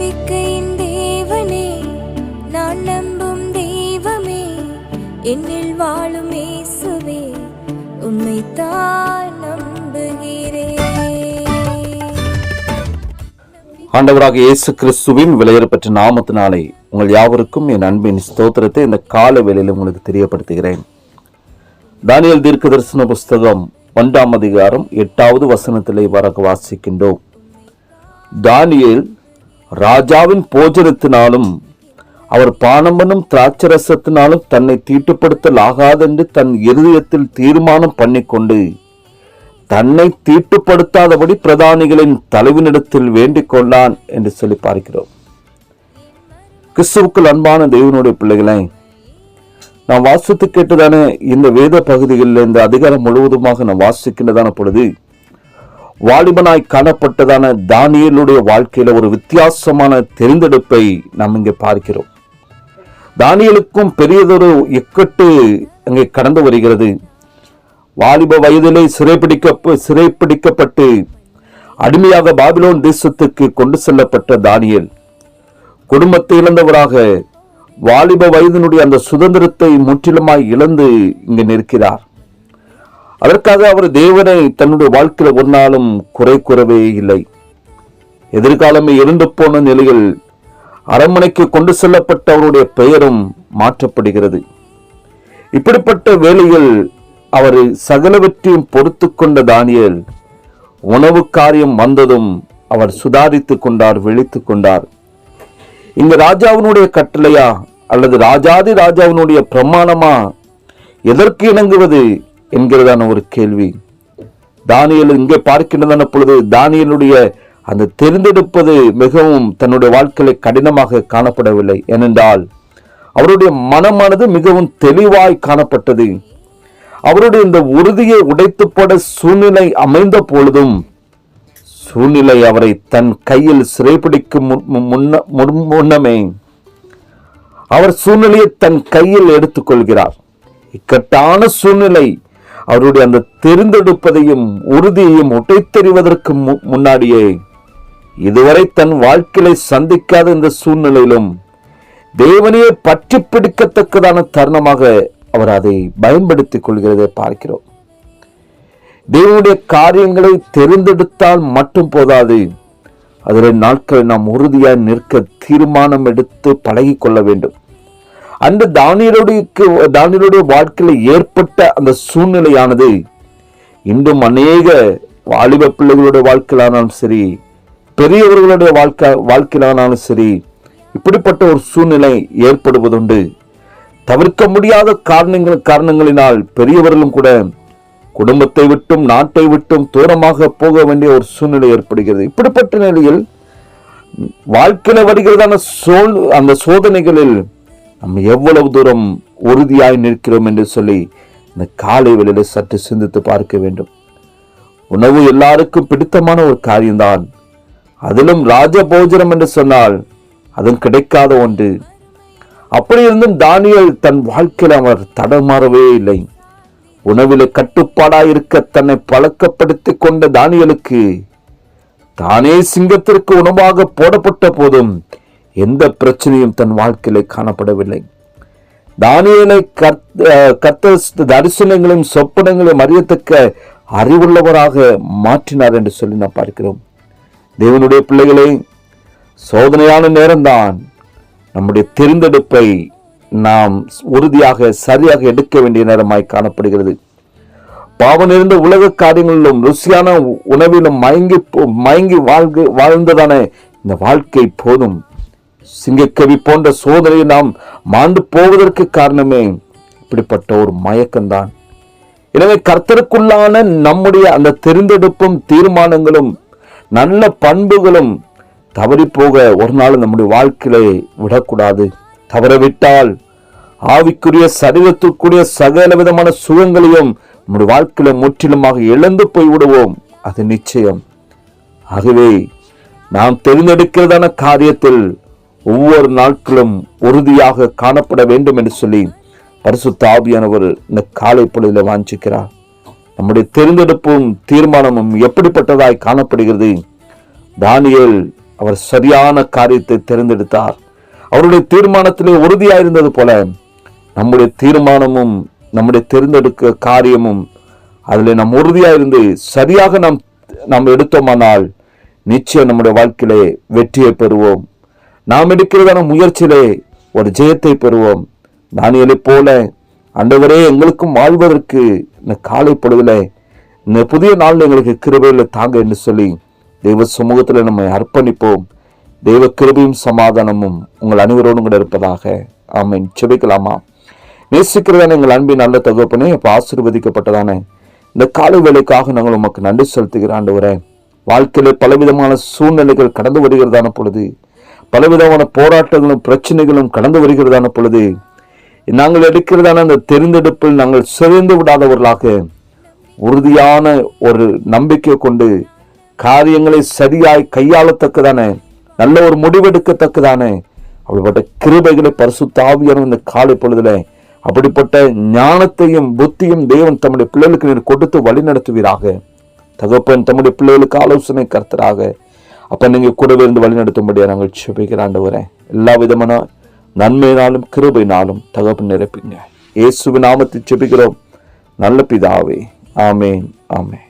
நம்பிக்கையின் தேவனே, நான் நம்பும் தெய்வமே, என்னில் வாழும் இயேசுவே, உம்மைத்தான் நம்புகிறேன். ஆண்டவராக இயேசு கிறிஸ்துவின் விலையேறப்பெற்ற நாமத்தினாலே உங்கள் யாவருக்கும் என் அன்பின் ஸ்தோத்திரத்தை இந்த கால வேளையில் உங்களுக்கு தெரியப்படுத்துகிறேன். தானியேல் தீர்க்கதரிசன புஸ்தகம் 1ஆம் அதிகாரம் 8வது வசனத்திலே வாசிக்கின்றோம். தானியேல் ராஜாவின் போஜனத்தினாலும் அவர் பானம் பண்ணும் திராட்சரசத்தினாலும் தன்னை தீட்டுப்படுத்தல் ஆகாதென்று தன் இருதயத்தில் தீர்மானம் பண்ணிக்கொண்டு தன்னை தீட்டுப்படுத்தாதபடி பிரதானிகளின் தலைவனிடத்தில் வேண்டிக் கொண்டான் என்று சொல்லி பார்க்கிறோம். கிறிஸ்துவுக்குள் அன்பான தேவனுடைய பிள்ளைகளை, நாம் வாசித்து கேட்டதான இந்த வேத பகுதிகளில் இந்த அதிகாரம் முழுவதுமாக நாம் வாசிக்கின்றதான பொழுது வாலிபனாய் காணப்பட்டதான தானியேலுடைய வாழ்க்கையில ஒரு வித்தியாசமான தெரிந்தெடுப்பை நாம் இங்கே பார்க்கிறோம். தானியேலுக்கும் பெரியதொரு இக்கட்டு அங்கே கடந்து வருகிறது. வாலிப வயதிலே சிறைப்பிடிக்கப்பட்டு அடிமையாக பாபிலோன் தேசத்துக்கு கொண்டு செல்லப்பட்ட தானியேல் குடும்பத்தை இழந்தவராக வாலிப வயதினுடைய அந்த சுதந்திரத்தை முற்றிலுமாய் இழந்து இங்கு நிற்கிறார். அதற்காக அவர் தேவனை தன்னுடைய வாழ்க்கையில் ஒரு நாளும் குறை கூறவே இல்லை. எதிர்காலமே இருண்டு போன நிலையில் அரண்மனைக்கு கொண்டு செல்லப்பட்ட அவருடைய பெயரும் மாற்றப்படுகிறது. இப்படிப்பட்ட வேளையில் அவர் சகலவற்றையும் பொறுத்து கொண்ட தானியேல் உணவு காரியம் வந்ததும் அவர் சுதாரித்து கொண்டார், விழித்து கொண்டார். இங்க ராஜாவினுடைய கட்டளையா அல்லது ராஜாதி ராஜாவினுடைய பிரமாணமா, எதற்கு இணங்குவது என்கிறதான ஒரு கேள்வி தானியேல் இங்கே பார்க்கின்றதான பொழுது தானியேலுடைய அந்த தெரிந்தெடுப்பது மிகவும் தன்னுடைய வாழ்க்கையில கடினமாக காணப்படவில்லை. ஏனென்றால் அவருடைய மனமானது மிகவும் தெளிவாய் காணப்பட்டது. அவருடைய இந்த உறுதியை உடைத்து போட சூழ்நிலை அமைந்த பொழுதும் சூழ்நிலை அவரை தன் கையில் சிறைப்பிடிக்கும் முன்னமே அவர் சூழ்நிலையை தன் கையில் எடுத்துக்கொள்கிறார். இக்கட்டான சூழ்நிலை அவருடைய அந்த தெரிந்தெடுப்பதையும் உறுதியையும் உடைத்தெறிவதற்கு முன்னாடியே இதுவரை தன் வாழ்க்கையை சந்திக்காத இந்த சூழ்நிலையிலும் தேவனையே பற்றி பிடிக்கத்தக்கதான தருணமாக அவர் அதை பயன்படுத்திக் கொள்கிறதை பார்க்கிறோம். தேவனுடைய காரியங்களை தெரிந்தெடுத்தால் மட்டும் போதாது, அதில் நாட்கள் நாம் உறுதியாய் நிற்க தீர்மானம் எடுத்து பழகி கொள்ள வேண்டும். அந்த தானியேலுடைய வாழ்க்கையில் ஏற்பட்ட அந்த சூழ்நிலையானது இன்றும் அநேக வாலிப பிள்ளைகளுடைய வாழ்க்கையிலானாலும் சரி, பெரியவர்களுடைய வாழ்க்கையிலானாலும் சரி, இப்படிப்பட்ட ஒரு சூழ்நிலை ஏற்படுவதுண்டு. தவிர்க்க முடியாத காரணங்களினால் பெரியவர்களும் கூட குடும்பத்தை விட்டும் நாட்டை விட்டும் தூரமாக போக வேண்டிய ஒரு சூழ்நிலை ஏற்படுகிறது. இப்படிப்பட்ட நிலையில் வாழ்க்கையில வருகிறதான அந்த சோதனைகளில் நம்ம எவ்வளவு தூரம் உறுதியாய் நிற்கிறோம் என்று சொல்லி இந்த காலை வேளையில சற்று சிந்தித்து பார்க்க வேண்டும். உணவு எல்லாருக்கும் பிடித்தமான ஒரு காரியம்தான். அதிலும் ராஜபோஜனம் என்று சொன்னால் அதுவும் கிடைக்காத ஒன்று. அப்படி இருந்தும் தானியேல் தன் வாழ்க்கையில் அவர் தடமாறவே இல்லை. உணவில கட்டுப்பாடாயிருக்க தன்னை பழக்கப்படுத்தி கொண்ட தானியேலுக்கு தானே சிங்கத்திற்கு உணவாக போடப்பட்ட போதும் எந்த பிரச்சனையும் தன் வாழ்க்கையில காணப்படவில்லை. தானியேலை கர்த்தர் தரிசனங்களையும் சொப்பனங்களையும் அறியத்தக்க அறிவுள்ளவராக மாற்றினார் என்று சொல்லி நாம் பார்க்கிறோம். தேவனுடைய பிள்ளைகளே, சோதனையான நேரம்தான் நம்முடைய தெரிந்தெடுப்பை நாம் உறுதியாக சரியாக எடுக்க வேண்டிய நேரமாய் காணப்படுகிறது. பாவம் நிறைந்த உலக காரியங்களிலும் ருசியான உணவிலும் மயங்கி வாழ்ந்ததான இந்த வாழ்க்கை போதும். சிங்கக்கவி போன்ற சோதனையை நாம் மாண்டு போவதற்கு காரணமே இப்படிப்பட்ட ஒரு மயக்கம்தான். எனவே கர்த்தருக்குள்ளான நம்முடைய அந்த தெரிந்தெடுப்பும் தீர்மானங்களும் நல்ல பண்புகளும் தவறி போக ஒரு நாள் நம்முடைய வாழ்க்கையில விடக்கூடாது. தவறவிட்டால் ஆவிக்குரிய சரீரத்திற்குரிய சகல விதமான சுகங்களையும் நம்முடைய வாழ்க்கையில முற்றிலுமாக இழந்து போய் விடுவோம், அது நிச்சயம். ஆகவே நாம் தெரிந்தெடுக்கிறதான காரியத்தில் ஒவ்வொரு நாட்களும் உறுதியாக காணப்பட வேண்டும் என்று சொல்லி பரிசுத்த ஆவியானவர் இந்த காலை பொழுதில் வாஞ்சிக்கிறார். நம்முடைய தெரிந்தெடுப்பும் தீர்மானமும் எப்படிப்பட்டதாய் காணப்படுகிறது? தானியேல் அவர் சரியான காரியத்தை தேர்ந்தெடுத்தார். அவருடைய தீர்மானத்திலே உறுதியாயிருந்தது போல நம்முடைய தீர்மானமும் நம்முடைய தேர்ந்தெடுக்க காரியமும் அதில் நாம் உறுதியாயிருந்து சரியாக நாம் எடுத்தோமானால் நிச்சயம் நம்முடைய வாழ்க்கையிலே வெற்றியை பெறுவோம். நாம் எடுக்கிறதான முயற்சியிலே ஒரு ஜெயத்தை பெறுவோம். தானியேலை போல ஆண்டவரே எங்களுக்கும் வாழ்வதற்கு இந்த காலை பொழுதுல இந்த புதிய நாள் எங்களுக்கு கிருபையில தாங்க என்று சொல்லி தெய்வ சமூகத்தில் நம்மை அர்ப்பணிப்போம். தெய்வ கிருபையும் சமாதானமும் உங்கள் அனைவரோடும் கூட இருப்பதாக. ஆமென். செபிக்கலாமா? நேசிக்கிறதான எங்கள் அன்பின் நல்ல தகப்பனே, அப்ப ஆசீர்வதிக்கப்பட்டதான இந்த காலை வேளைக்காக நாங்கள் உமக்கு நன்றி செலுத்துகிற ஆண்டவரே. வாழ்க்கையில பலவிதமான சூழ்நிலைகள் கடந்து வருகிறதான பொழுது, பலவிதமான போராட்டங்களும் பிரச்சனைகளும் கடந்து வருகிறதான பொழுது, நாங்கள் எடுக்கிறதான அந்த தெரிந்தெடுப்பில் நாங்கள் சிதைந்து விடாதவர்களாக உறுதியான ஒரு நம்பிக்கை கொண்டு காரியங்களை சரியாய் கையாளத்தக்கதான நல்ல ஒரு முடிவெடுக்கத்தக்கதான அப்படிப்பட்ட கிருபைகளை பரிசுத்த ஆவியானவர் இந்த காலை பொழுதுல அப்படிப்பட்ட ஞானத்தையும் புத்தியும் தேவன் தம்முடைய பிள்ளைகளுக்கு நீர் கொடுத்து வழி நடத்துவீராக. தகப்பன் தம்முடைய பிள்ளைகளுக்கு ஆலோசனை கர்த்தராக அப்ப நீங்க கூடவே இருந்து வழி நடத்தும்படியா நாங்கள் செபிக்கிறாண்டவரே. எல்லா விதமான நன்மையினாலும் கிருபையினாலும் தகப்பன் நிரப்பிங்க. இயேசுவின் நாமத்தில் செபிக்கிறோம் நல்ல பிதாவே. ஆமேன். ஆமேன்.